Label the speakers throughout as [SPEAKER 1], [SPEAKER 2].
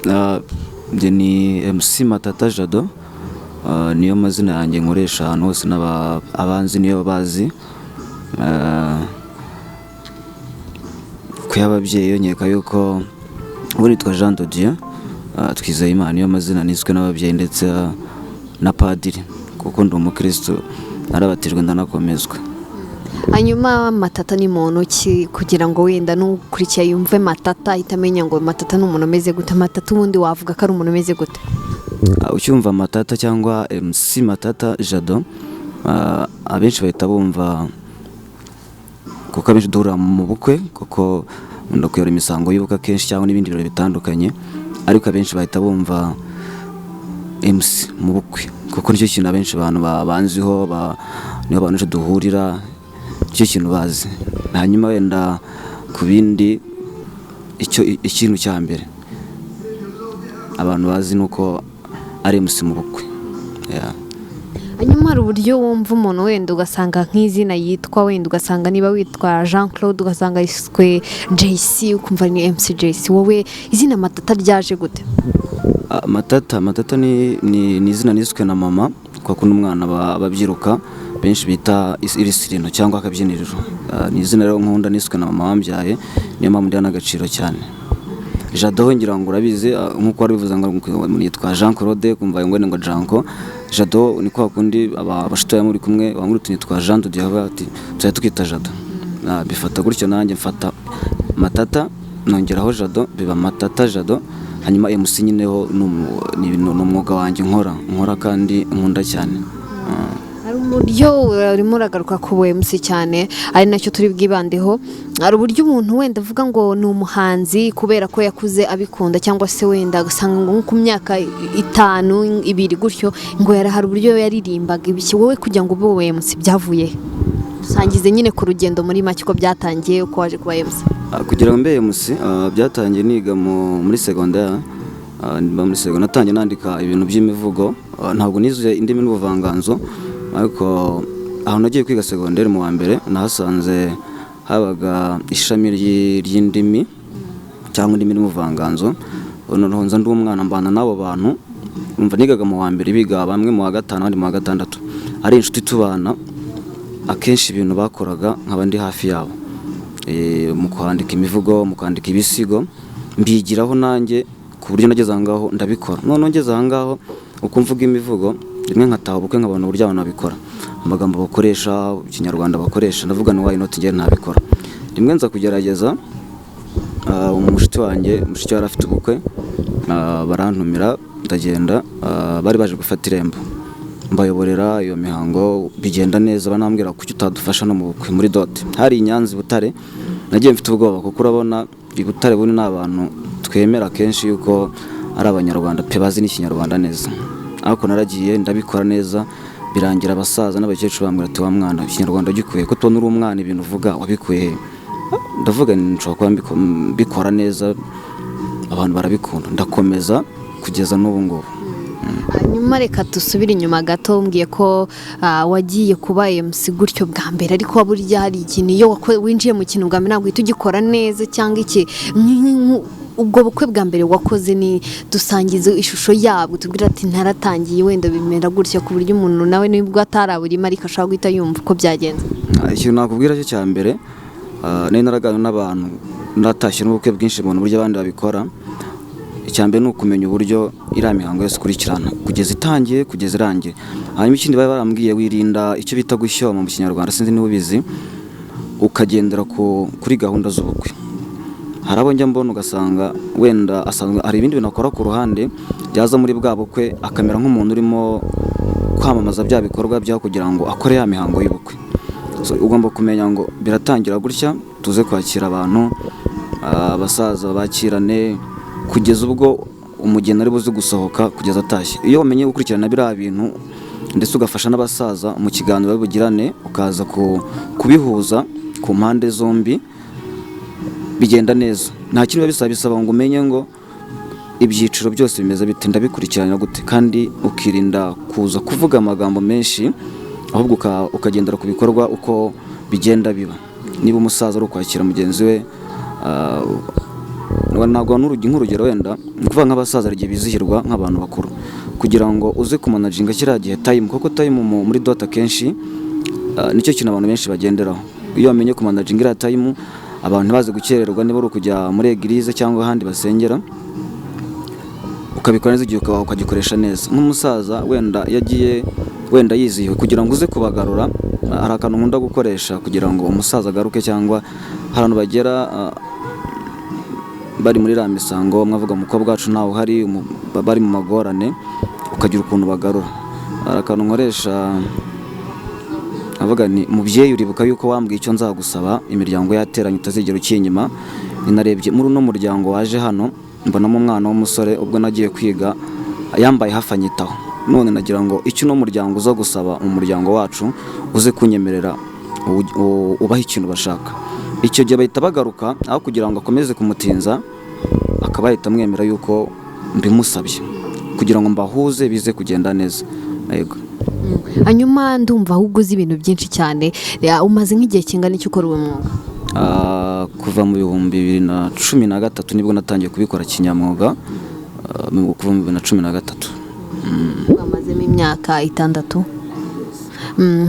[SPEAKER 1] Njye ni MC Matata Jado, niyo mazina yanjye nkoresha ahantu hose abanzi niyo bazi. Ku y'ababyeyi nkeka yuko ubu nitwa Jean de Dieu, Twizeye Imana niyo mazina niswe n'ababyeyi ndetse na padiri, kuko ndi umukristo narabatijwe ndanakomezwa.
[SPEAKER 2] Hanyuma Matata ni muntu ki, kugira ngo wenda n'ukurikiye yumve Matata ahita amenya ngo Matata ni umuntu umeze gute? Matata ubundi wavuga ko ari umuntu umeze gute?
[SPEAKER 1] Ucyumva Matata cyangwa MC Matata Jado, abenshi bahita bumva, kuko abenshi duhura mu bukwe, kuko ndakuyora imisango y'ubukwe kenshi cyangwa n'ibindi birori bitandukanye, ariko abenshi bahita bumva MC mu bukwe, kuko nicyo kintu abenshi abantu banziho, niho abantu duhurira, icyo kintu bazi. Hanyuma wenda ku bindi, ikintu cya mbere abantu bazi nuko ari MC mu bukwe.
[SPEAKER 2] Hanyuma hari uburyo wumva umuntu wenda ugasanga nk'izina yitwa, wenda ugasanga niba witwa Jean Claude ugasanga yiswe JC ukumva ni MC JC, wowe izina Matata ryaje gute?
[SPEAKER 1] Matata ni izina niswe na mama, kuko n'umwana babyiruka benshi bita irisirino cyangwa akabyiniriro. Ni izina rero nkunda niswe na mama wambyaye, niyo mpamvu ndi n'agaciro cyane. Jado ngira ngo urabizi, nkuko wari bivuze ngo nitwa Jean Claude, kumva ngo Janko. Jado ni kwa kundi abashitoya muri kumwe bamwita nitwa Jean de Dieu, ati tuzahita tukita Jado. Bifata gutyo, nanjye mfata Matata nongeraho Jado, biba Matata Jado. Hanyuma MC nyineho ni umwuga wanjye nkora kandi nkunda cyane.
[SPEAKER 2] Hari uburyo urimo uragaruka ku MC cyane, ari nacyo turi bwibandeho. Hari uburyo umuntu wenda avuga ngo ni umuhanzi kubera ko yakuze abikunda, cyangwa se wenda agasanga ngo ku myaka 5 2 gutyo ngo hari uburyo yaririmbaga ibiki. Wowe kugira ngo ube MC byavuye, dusangize nyine ku rugendo muri make ko byatangiye, uko waje kuba MC.
[SPEAKER 1] Kugira ngo mbe MC byatangiye niga muri secondaire. Muri secondaire natangiye nandika ibintu by'imivugo, ntabwo nizuye indimi n'ubuvanganzo, ariko aho nagiye kwiga secondaire mu wa mbere nahasanze habaga ishami ry'indimi cyangwa indimi n'ubuvanganzo. Noneho nza ndi umwana mbana n'abo bantu, umva nigaga mu wa mbere, biga bamwe mu wa gatanu abandi mu wa gatandatu, ari inshuti tubana. Akenshi ibintu bakoraga nkaba ndi hafi yabo, mu kwandika imivugo, mu kwandika ibisigo, mbigiraho nanjye ku buryo nageze ahangaho ndabikora. Noneho ngeze ahangaho uko mvuga imivugo, rimwe nkataha ubukwe nkabona uburyo abantu babikora, amagambo bakoresha, ikinyarwanda bakoresha, ndavuga ni why not njye ntabikora. Rimwe nza kugerageza, umushiti yari afite ubukwe, barantumira ndagenda, bari baje gufata irembo, mbayoborera iyo mihango, bigenda neza. Banambwira kuki utadufasha no mu bukwe muri dote. Hari i Nyanza i Butare, nagiye mfite ubwoba kuko urabona i Butare buni n'abantu twemera kenshi yuko ari abanyarwanda pe bazi n'ikinyarwanda neza, ariko naragiye ndabikora neza, birangira abasaza n'abakecuru bambwira ati wa mwana ikinyarwanda gikuye ko tubona uri umwana, ibintu uvuga wabikuye. Ndavuga nshobora kuba mbikora neza, abantu barabikunda, ndakomeza kugeza n'ubu ngubu.
[SPEAKER 2] Hanyuma reka dusubire inyuma gato, umbwiye ko wagiye kuba MC gutyo bwa mbere, ariko burya hari ikintu iyo winjiye mu kintu bwa mbere ntabwo uhita ugikora neza cyangwa iki. Ubwo bukwe bwa mbere wakoze, ni dusangize ishusho yabwo, tubwira ati ntaratangiye wenda bimera gutya, ku buryo umuntu nawe nibwo ataraburimo ariko ashaka guhita yumva uko byagenze.
[SPEAKER 1] Ikintu nakubwira cyo cya mbere, nari naraganira n'abantu, natashye n'ubukwe bwinshi mu buryo abandi babikora. Icya mbere ni ukumenya uburyo iriya mihango yose ikurikirana kugeza itangiye kugeza irangiye. Hanyuma ikindi bari barambwiye, wirinda icyo bita gushyoma mu kinyarwanda, sinzi niba ubizi, ukagendera kuri gahunda z'ubukwe. Hari abo njya mbona ugasanga wenda asanzwe hari ibindi bintu akora ku ruhande byaza muri bwa bukwe, akamera nk'umuntu urimo kwamamaza bya bikorwa byaho kugira ngo akore ya mihango y'ubukwe. Ugomba kumenya ngo biratangira gutya, tuze kwakira abantu, abasaza bakirane kugeza ubwo umugeni ari buze gusohoka kugeza atashye. Iyo wamenye gukurikirana biriya bintu ndetse ugafasha n'abasaza mu kiganiro babugirane, ukaza kubihuza ku mpande zombi, bigenda neza. Nta kintu bisaba ngo umenye ngo ibyiciro byose bimeze bite, ndabikurikirana gute, kandi ukirinda kuza kuvuga amagambo menshi, ahubwo ukagendera ku bikorwa uko bigenda biba. Niba umusaza ari ukwakira mugenzi we ntabwo nk'urugero wenda ni ukuvuga nk'abasaza igihe bizihirwa nk'abantu bakuru kugira ngo uze kumanaginga kiriya gihe time, kuko time muri dota kenshi nicyo kintu abantu benshi bagenderaho. Iyo wamenye kumanaginga iriya time abantu ntibaze gukererwa, niba ari ukujya muri eglise cyangwa ahandi basengera, ukabikora neza igihe ukagikoresha neza. Nk'umusaza wenda yagiye wenda yizihiwe, kugira ngo uze kubagarura hari akantu nkunda gukoresha kugira ngo umusaza agaruke, cyangwa hari abantu bagera bari muri ra misango mwavuga umukobwa wacu ntawe uhari, bari mu magorane, ukagira ukuntu bagarura. Hari akantu nkoresha avuga ni mubyeyi uribuka yuko wambwiye icyo nzagusaba, imiryango yateranye utazigera ukinyima. Ninarebye muri uno muryango waje hano mbonamo umwana w'umusore, ubwo nagiye kwiga yambaye hafi anyitaho, none nagira ngo icyo uno muryango uza gusaba umuryango wacu uze kunyemerera ubaha ikintu bashaka. Icyo gihe bahita bagaruka, aho kugira ngo akomeze kumutinza akaba yahita amwemera yuko mbimusabye, kugira ngo mbahuze bize kugenda neza. Yego.
[SPEAKER 2] Hanyuma ndumva ahubwo uzi ibintu byinshi cyane, umaze nk'igihe kingana iki ukora uwo mwuga?
[SPEAKER 1] Kuva mu 2013 nibwo natangiye kubikora kinyamwuga, kuva mu 2013.
[SPEAKER 2] Amazemo imyaka 6.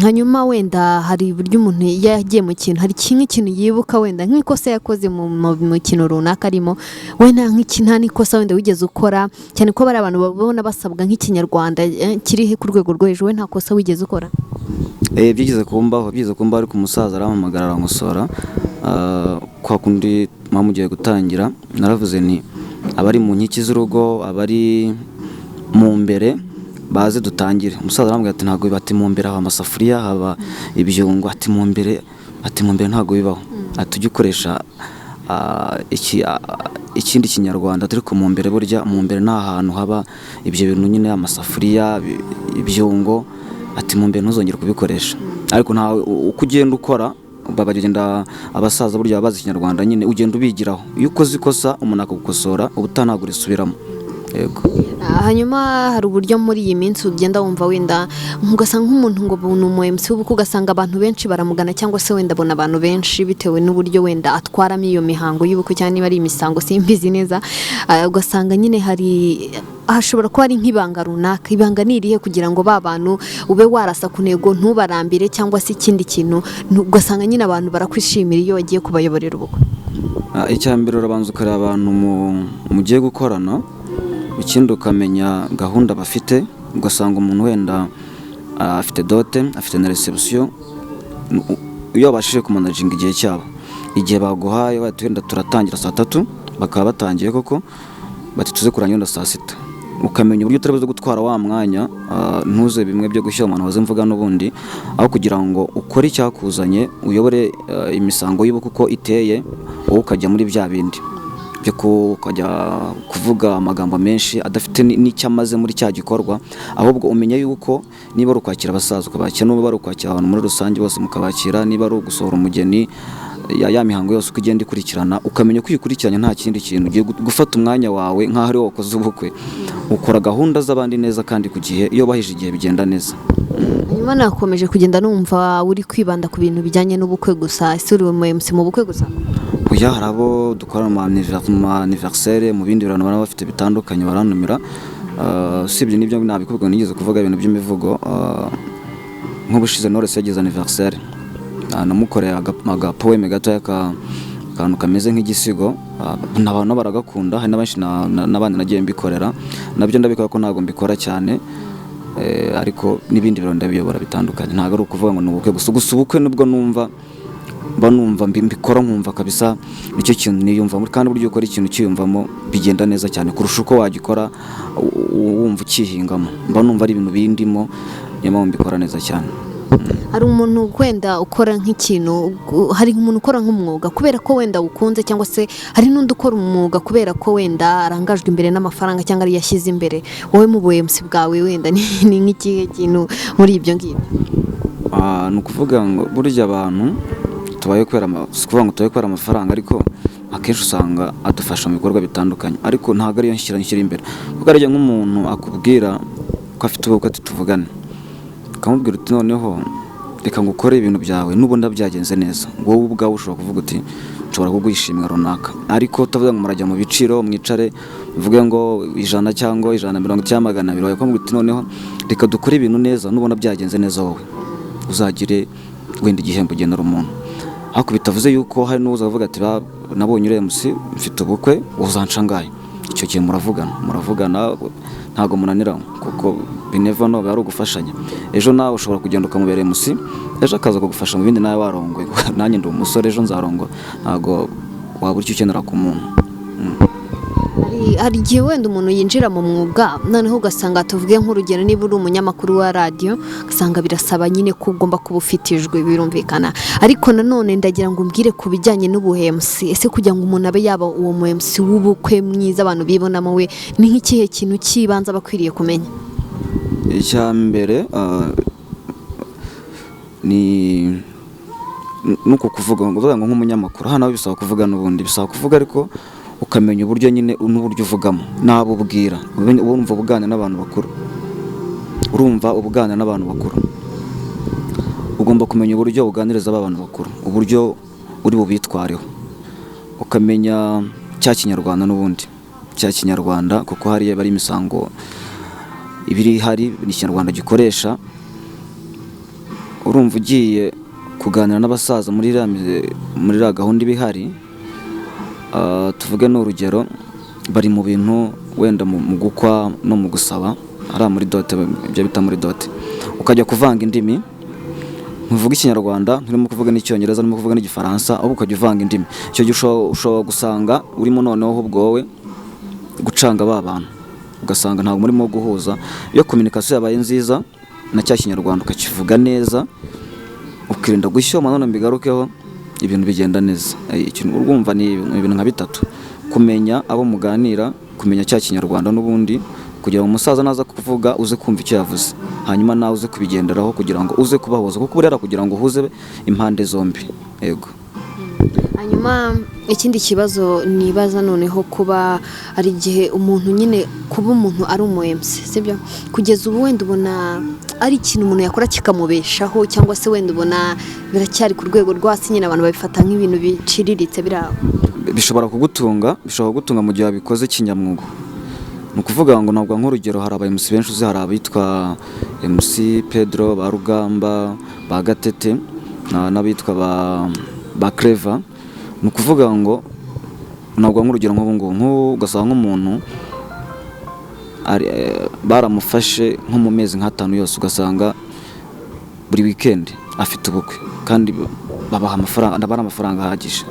[SPEAKER 2] Hanyuma wenda hari uburyo umuntu yagiye mu kintu, hari ikintu yibuka wenda nk'ikosa yakoze mu kintu runaka arimo, wenda nta n'ikosa wenda wigeze ukora, cyane ko bari abantu babona basabwa nk'ikinyarwanda kiri ku rwego rwo hejuru, we nta kosa wigeze ukora?
[SPEAKER 1] Byigeze kumbaho ariko umusaza arampamagara arankosora. Kwa kundi mugiye gutangira naravuze nti abari mu nkiki z'urugo, abari mu mbere baze dutangire. Umusaza arambwira ati ntago bibati mu mbere haba amasafuriya, haba ibyungo, ati mu mbere ntago bibaho, ati ujye ukoresha ikindi kinyarwanda, ariko mu mbere burya mu mbere nta hantu haba ibyo bintu nyine, amasafuriya, ibyungo, ati mu mbere ntuzongere kubikoresha. Ariko nta uko ugenda ukora bagenda abasaza burya babazi ikinyarwanda nyine, ugenda ubigiraho. Iyo ukoze ikosa umuntu akagukosora ubutaha ntabwo urisubiramo. Yego.
[SPEAKER 2] Hanyuma hari uburyo muri iyi minsi ugenda wumva wenda ugasanga nk'umuntu ngo ni umu MC w'ubukwe, ugasanga abantu benshi baramugana, cyangwa se wenda abona abantu benshi bitewe n'uburyo wenda atwaramo iyo mihango y'ubukwe, cyangwa niba ari imisango simbizi neza, ugasanga nyine hashobora kuba ari nk'ibanga runaka. Ibanga ni irihe kugira ngo ba bantu ube warasa ku ntego ntubarambire, cyangwa se ikindi kintu ugasanga nyine abantu barakwishimira iyo wagiye kubayoborera ubukwe?
[SPEAKER 1] Icya mbere urabanza ukareba abantu mugiye gukorana, ikindi ukamenya gahunda bafite. Ugasanga umuntu wenda afite dote, afite na reception, iyo babashije kumanaginga igihe cyabo, igihe baguhaye wenda turatangira saa 3 bakaba batangiye koko bati tuze kurangira wenda saa 6, ukamenya uburyo utarabuze gutwara wa mwanya, ntuze bimwe byo gushyira umuntu waze mvuga n'ubundi, aho kugira ngo ukore icyakuzanye uyobore imisango y'ubukwe uko iteye, wowe ukajya muri bya bindi byo kujya kuvuga amagambo menshi adafite n'icyo amaze muri cya gikorwa. Ahubwo umenya yuko niba ari ukwakira abasaza ukabakira, niba ari ukwakira abantu muri rusange bose mukabakira, niba ari ugusohora umugeni, ya mihango yose uko igenda ikurikirana, ukamenya ko uyikurikiranye nta kindi kintu ugiye gufata umwanya wawe nk'aho ari wowe wakoze ubukwe, ukora gahunda z'abandi neza kandi ku gihe, iyo bahije igihe bigenda neza.
[SPEAKER 2] Hanyuma nakomeje kugenda numva uri kwibanda ku bintu bijyanye n'ubukwe gusa, ese uri mu MC mu bukwe gusa?
[SPEAKER 1] Oya, hari abo dukora mu anniversaire, mu bindi birano baba bafite bitandukanye baranumira. Usibye n'ibyo nabikubwira, nigeze kuvuga ibintu by'imivugo, nk'ubushize Knowless yagize anniversaire, namukoreye agapoeme gato akantu kameze nk'igisigo, n'abantu baragakunda, hari n'abandi nagiye mbikorera, nabyo ndabikora ko ntabwo mbikora cyane, ariko n'ibindi birano ndabiyobora bitandukanye. Ntabwo ari ukuvuga ngo ni ubukwe gusa, ubukwe nubwo numva mbikora nkumva kabisa nicyo kintu niyumvamo, kandi buryo ukora ikintu cyiyumvamo bigenda neza cyane kurusha uko wagikora wumva ukihingamo. Numva ari ibintu bindimo, niyo mpamvu mbikora neza cyane.
[SPEAKER 2] Hari umuntu wenda ukora nk'ikintu, hari umuntu ukora nk'umwuga kubera ko wenda ukunze, cyangwa se hari n'undi ukora umwuga kubera ko wenda arangajwe imbere n'amafaranga cyangwa ari yashyize imbere. Wowe mu buMC bwawe wenda ni nk'ikihe kintu muri ibyo ngibyo?
[SPEAKER 1] Ni ukuvuga ngo burya abantu tubaye kubera amafaranga, ariko akenshi usanga adufasha mu bikorwa bitandukanye, ariko ntabwo ariyo nshyira imbere. Kuko arya nk'umuntu akubwira ko afite ubukwe ati tuvugane, ukamubwira uti noneho reka ngukore ibintu byawe n'ubundi byagenze neza, wowe ubwawe ushobora kuvuga uti nshobora kuguhishimira runaka, ariko utavuga ngo murajya mu biciro mwicare uvuge ngo 100 cyangwa 150 cyangwa 200 waye ko muti noneho reka dukore ibintu neza, nubona byagenze neza wowe uzagire wenda igihembo genera umuntu. Ariko bitavuze yuko hari n'uza avuga ati nabonye ure MC mfite ubukwe uzancangaye, icyo gihe muravugana ntago munanira kuko bineva no bari ugufashanya. Ejo nawe ushobora kugenda ukamubereye MC, ejo akaza kugufasha mu bindi nawe warongoye, nanjye ndi umusore ejo nzarongo, ntago wabura icyo ukenera ku muntu.
[SPEAKER 2] Hari igihe wenda umuntu yinjira mu mwuga noneho ugasanga tuvuge nk'urugero niba uri umunyamakuru wa radio ugasanga birasaba nyine ko ugomba kuba ufitijwe, birumvikana. Ariko nanone ndagira ngo umbwire ku bijyanye n'ubuhemsi, ese kugira ngo umuntu abe yaba uwo muhemsi w'ubukwe mwiza abantu bibonamo we ni nk'ikihe kintu kibanza bakwiriye kumenya?
[SPEAKER 1] Icya mbere ni nuko kuvuga ngo nk'umunyamakuru hano bisaba kuvuga n'ubundi bisaba kuvuga, ariko ukamenya uburyo nyine n'uburyo uvugamo nabo ubwira, urumva ubugana n'abantu bakuru, ugomba kumenya uburyo uganiriza abantu bakuru, uburyo uri bubitwareho, ukamenya cya kinyarwanda n'ubundi cya kinyarwanda, kuko hariya bari imisango ibiri hari ni Kinyarwanda gikoresha. Urumva ugiye kuganira n'abasaza muri ra gahunda ibihari, tuvuge n'urugero bari mu bintu wenda mu gukwa no mu gusaba ari muri dote, ibyo bita muri dote, ukajya kuvanga indimi, ntuvuga ikinyarwanda nturimo kuvuga n'icyongereza nturimo kuvuga n'igifaransa, ahubwo ukajya uvanga indimi. Icyo gihe ushobora gusanga urimo noneho ahubwo wowe gucanga ba bantu, ugasanga ntabwo murimo guhuza. Iyo communication yabaye nziza na cya kinyarwanda ukakivuga neza, ukirinda gushyoma none mbigarukeho, ibintu bigenda neza. Ikintu urumva ni ibintu nka bitatu: kumenya abo muganira, kumenya cya kinyarwanda n'ubundi, kugira ngo umusaza naza kuvuga uze kumva icyo yavuze, hanyuma nawe uze kubigenderaho kugira ngo uze kubahuza, kuko burera kugira ngo uhuze impande zombi. Yego.
[SPEAKER 2] Hanyuma ikindi kibazo nibaza noneho kuba ari igihe umuntu nyine kuba umuntu ari umu-MC, sibyo? Kugeza ubu wenda ubona ari ikintu umuntu yakora kikamubeshaho, cyangwa se wenda ubona biracyari ku rwego rw'asi nyine abantu babifata nk'ibintu biciriritse biraho?
[SPEAKER 1] Bishobora kugutunga mu gihe wabikoze kinyamwuga. Ni ukuvuga ngo ntabwo nk'urugero hari aba-MC benshi uzi, hari abitwa MC Pedro, ba Rugamba, ba Gatete, n'abitwa ba Clever. Ni ukuvuga ngo ntabwo nk'urugero nk'ubu ugasanga nk'umuntu baramufashe nko mu mezi nk'atanu yose, ugasanga buri weekend afite ubukwe, kandi babaha amafaranga ahagije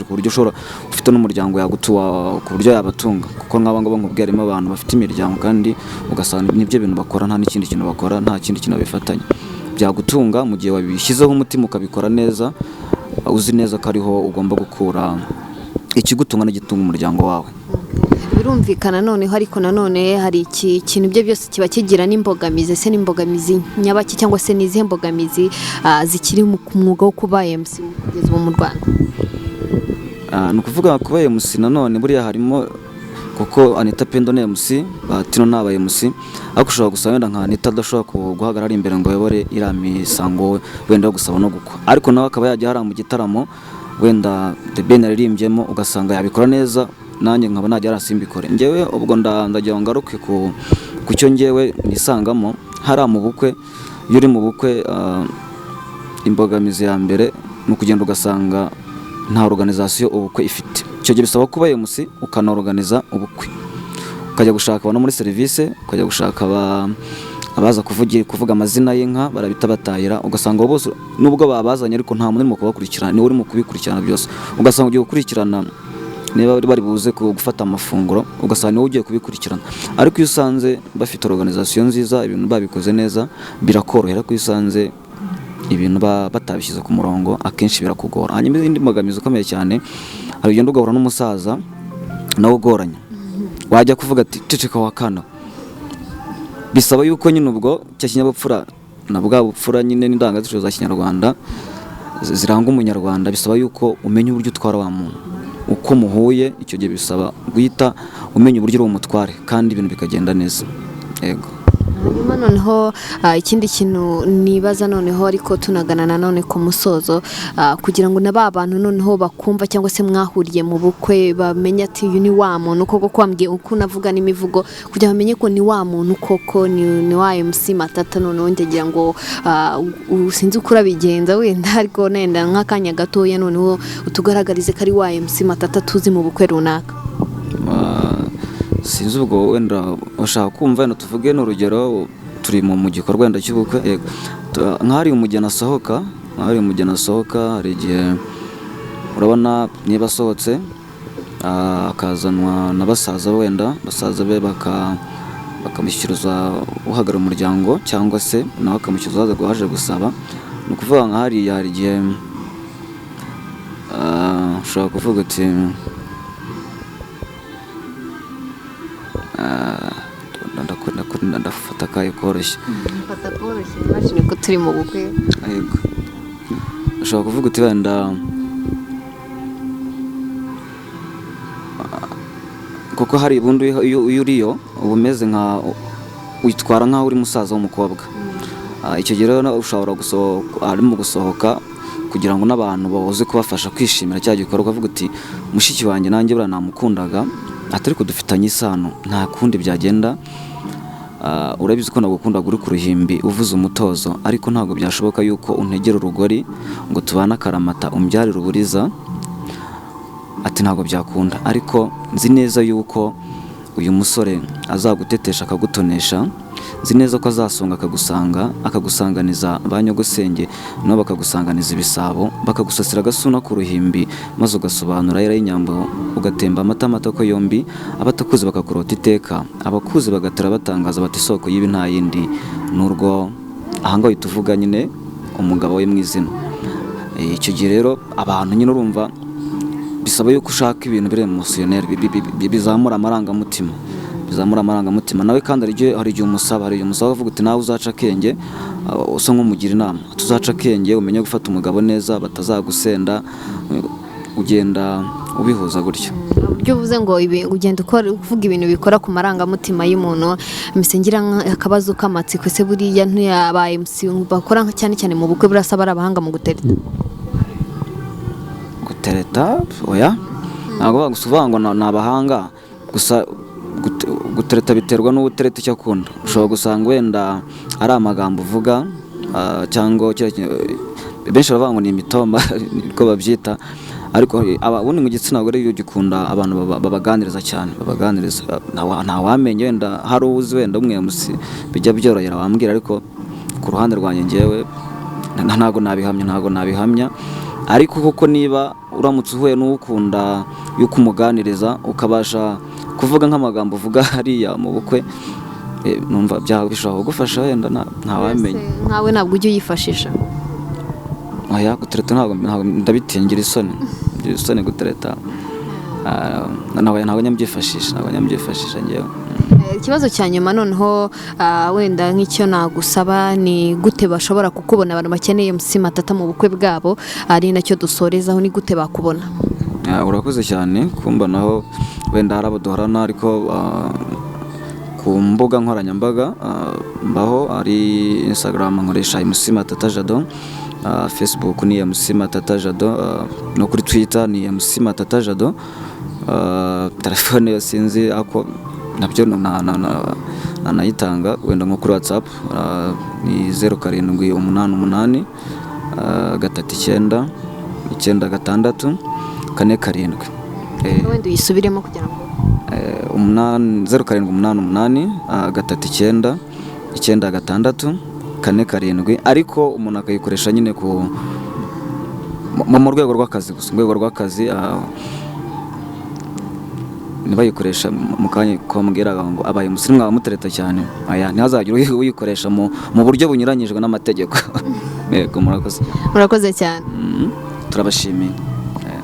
[SPEAKER 1] ku buryo ushobora ufite n'umuryango yagutuwa ku buryo yabatunga, kuko nk'abangaba nkubwira harimo abantu bafite imiryango, kandi ugasanga nibyo bintu bakora, nta n'ikindi kintu bakora, nta kindi kintu bifatanya, byagutunga mu gihe wabishyizeho umutima ukabikora neza, uzi neza ko ariho ugomba gukura ikigutunga n'igitunga umuryango wawe.
[SPEAKER 2] Birumvikana noneho, ariko nanone hari ikintu byo byose kiba kigira n'imbogamizi. Ese n'imbogamizi nyabaki cyangwa se n'izihe mbogamizi zikiri mu mwuga wo kuba MC kugeza ubu mu Rwanda?
[SPEAKER 1] Ni ukuvuga kuba MC nanone buriya harimo, kuko Anita Pendo ni MC, Tino ni aba MC, ariko ushobora gusaba wenda nka Anita adashobora guhagarara imbere ngo ayobore iriya misango wenda yo gusaba no gukwa, ariko nawe akaba yajya hariya mu gitaramo wenda The Ben aririmbyemo, ugasanga yabikora neza, nanjye nkaba najya arasimbikore. Njyewe ubwo ndagira ngaruke ku cyo njyewe nisangamo hariya mu bukwe. Iyo uri mu bukwe, imbogamizi ya mbere ni ukugenda ugasanga nta organisation ubukwe ifite. Icyo gihe bisaba kuba MC ukanaorganiza ubukwe, ukajya gushaka abantu muri service, ukajya gushaka abaza kuvuga amazina y'inka, barabita batahira, ugasanga bose nubwo babazanye ariko nta muntu urimo kubakurikirana, ni uri mu kubikurikirana byose, ugasanga ugiye gukurikirana niba bari buze gufata amafunguro, ugasanga niwe ugiye kubikurikirana. Ariko iyo usanze bafite organisation nziza, ibintu babikoze neza, birakorohera. Ko iyo usanze ibintu batabishyize ku murongo, akenshi birakugora. Hanyuma izindi mbogamizi ukomeye cyane, hari ugenda ugahura n'umusaza nawe ugoranya, wajya kuvuga ati ceceka wakana, bisaba yuko nyine ubwo cya kinyabupfura na bwa bupfura nyine n'indangagaciro za Kinyarwanda ziranga umunyarwanda, bisaba yuko umenya uburyo utwara wa muntu, uko muhuye. Icyo gihe bisaba guhita umenya uburyo uri umutware, kandi ibintu bikagenda neza. Yego.
[SPEAKER 2] hanyuma noneho ikindi kintu nibaza noneho ariko tunagana nanone ku musozo kugira ngo na ba bantu noneho bakumva cyangwa se mwahuriye mu bukwe bamenye ati uyu ni wa muntu koko kwambwiye uko navuga n'imivugo kugira ngo bamenye ko ni wa muntu koko ni wa MC Matata noneho ngira ngo sinzi uko urabigenza wenda ariko nenda nk'akanya gatoya noneho utugaragarize ko ari wa MC Matata tuzi mu bukwe runaka.
[SPEAKER 1] Sinzi ubwo wenda ushaka kumva wenda tuvuge n'urugero turi mu gikorwa wenda cy'ubukwe nk'ahari umugeni asohoka hari igihe urabona niba asohotse akazanwa na basaza be bakamushyikiriza uhagarara umuryango cyangwa se nawe akamushyikiriza waje gusaba ni ukuvuga nk'ahari hari igihe ushobora kuvuga uti ndafata akaye koroshye
[SPEAKER 2] imagine ko turi mu bukwe
[SPEAKER 1] yego ushobora kuvuga uti wenda kuko hari ubundi iyo uriyo uba umeze nka witwara nk'aho uri musaza w'umukobwa icyo gihe rero ushobora arimo gusohoka kugira ngo n'abantu baze kubafasha kwishimira cya gikorwa uvuga uti mushiki wanjye nanjye buriya namukundaga atari ko dufitanye isano nta kundi byagenda urabizi ko nagukundaga uri ku ruhimbi uvuze umutozo ariko ntabwo byashoboka yuko untegera urugori ngo tubane akaramata umbyarire uburiza ati ntabwo byakunda ariko nzi neza yuko uyu musore azagutetesha akagutonesha nzi neza ko azasonga akagusanganiza ba nyogosenge nabo bakagusanganiza ibisabo bakagusasira agasuna ku ruhimbi maze ugasobanura y'inyambo ugatemba amata ko yombi abatakuzi bakakurota iteka abakuzi bagatera batangaza bati isoko y'ibi nta yindi n'urwo ahanga uhita uvuga nyine umugabo we mwizina icyo gihe rero abantu nyine urumva bisaba yuko ushaka ibintu biri emotionel bizamura amarangamutima nawe kandi hari igihe umusaba avuga uti nawe uzaca akenge usa nk'umugira inama tuzaca akenge umenye gufata umugabo neza batazagusenda ugenda ubihuza gutyo
[SPEAKER 2] ibyo uvuze ngo ugenda uvuga ibintu bikora ku marangamutima y'umuntu ngira akabazo k'amatsiko se buriya ntiyabaye MC bakora cyane cyane mu bukwe burasaba ari abahanga mu
[SPEAKER 1] gutereta oya ntabwo bagusuvuga ngo ni abahanga gusa gutereta biterwa n'ubutereta icyo akunda ushobora gusanga wenda ari amagambo uvuga cyangwa benshi baravuga ngo ni imitoma niko babyita ariko ubundi mu gitsina gore iyo gikunda abantu babaganiriza cyane ntawamenye wenda hari uwuzi wenda umwe bijya byorohera wambwira ariko ku ruhande rwanjye ngewe ntabwo nabihamya ariko koko niba uramutse uhuye n'ukunda yuko umuganiriza ukabasha kuvuga nk'amagambo uvuga hariya mu bukwe numva bishobora kugufasha wenda ntawamenye
[SPEAKER 2] nkawe ntabwo ujya uyifashisha
[SPEAKER 1] oya gutereta ntabwo ndabitingira isoni gutereta ntabwo nyambyifashisha ngewe
[SPEAKER 2] ikibazo cya nyuma noneho wenda nk'icyo nagusaba ni gute bashobora kukubona abantu bakeneye MC Matata mu bukwe bwabo ari nacyo dusorezaho ni gute bakubona
[SPEAKER 1] urakoze cyane kumbonaho wenda hari abo duhorana ariko ku mbuga nkoranyambaga mbaho ari Instagram nkoresha MC Matata Jado Facebook ni MC Matata Jado no kuri Twitter ni MC Matata Jado telefone yo sinzi ako nabyo nanayitanga wenda nko kuri WhatsApp ni 0788 39 9 6
[SPEAKER 2] wenda uyisubiremo kugira ngo
[SPEAKER 1] 0788 39 9 6 ariko umuntu akayikoresha nyine mu rwego rw'akazi gusa mu rwego rw'akazi nibayikoresha mu kanya kombwira ngo abaye musirimu abamutereta cyane ntihazagire uyikoresha mu buryo bunyuranyijwe n'amategeko. Murakoze
[SPEAKER 2] cyane
[SPEAKER 1] turabashimiye.